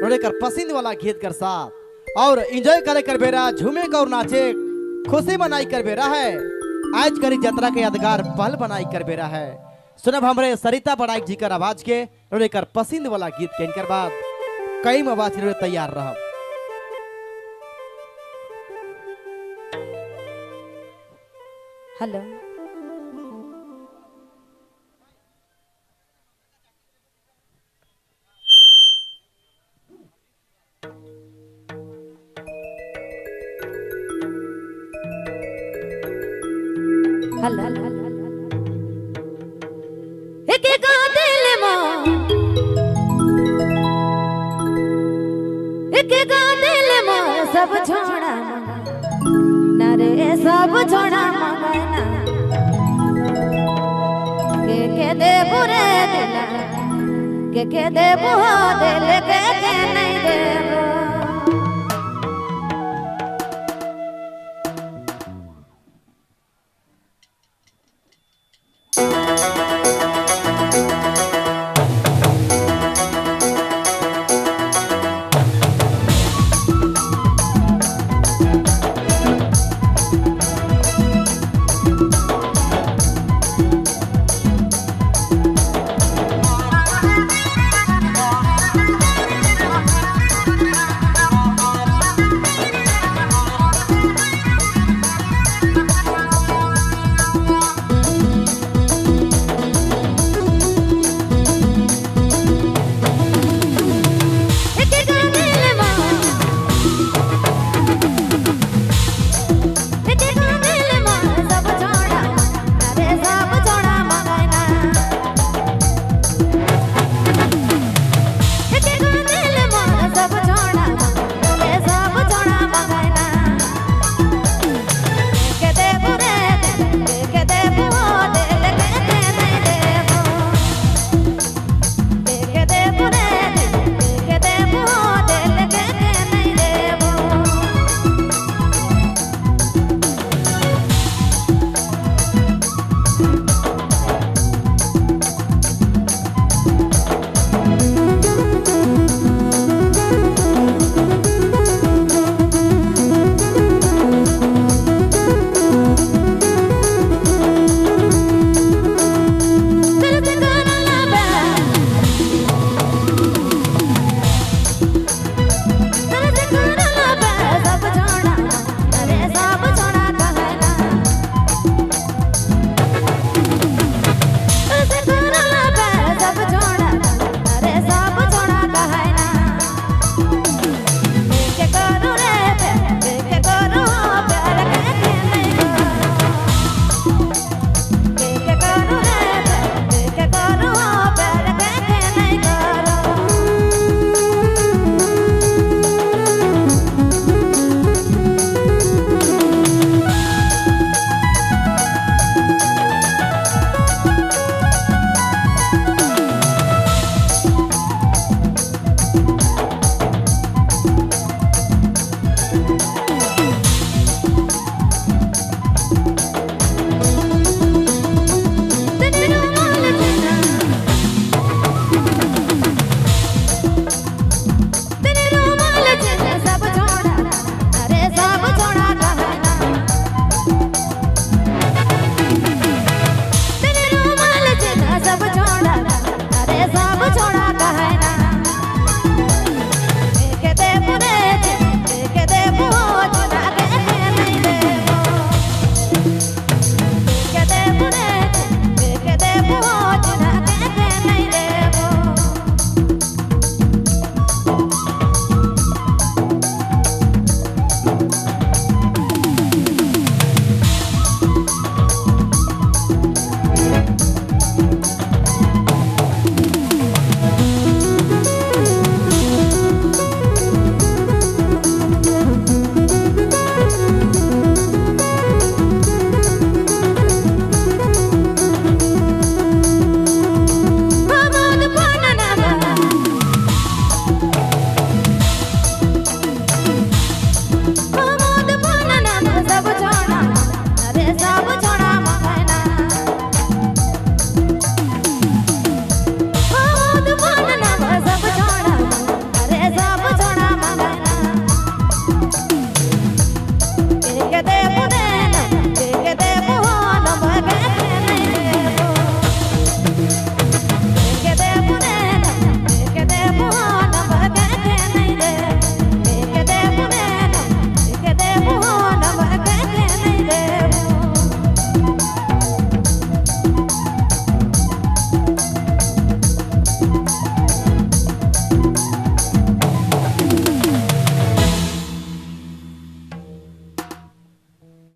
रोने कर पसंद वाला गीत कर साथ और एंजॉय करे कर बेरा झूमे का और नाचे खुशी मनाई कर बेरा है। आज करी यात्रा के यादगार पल बनाई कर बेरा है। सुनब हमरे सरिता बड़ाई जी कर आवाज के रोने कर पसंद वाला गीत के इनकर बाद कई आवाज रोने तैयार रह। हेलो हेलो एक गा दिल मो एक गा दिल मो सब छोड़ा नरे सब छोड़ा मंगना के दे बुरे दिल के दे बुहा दिल के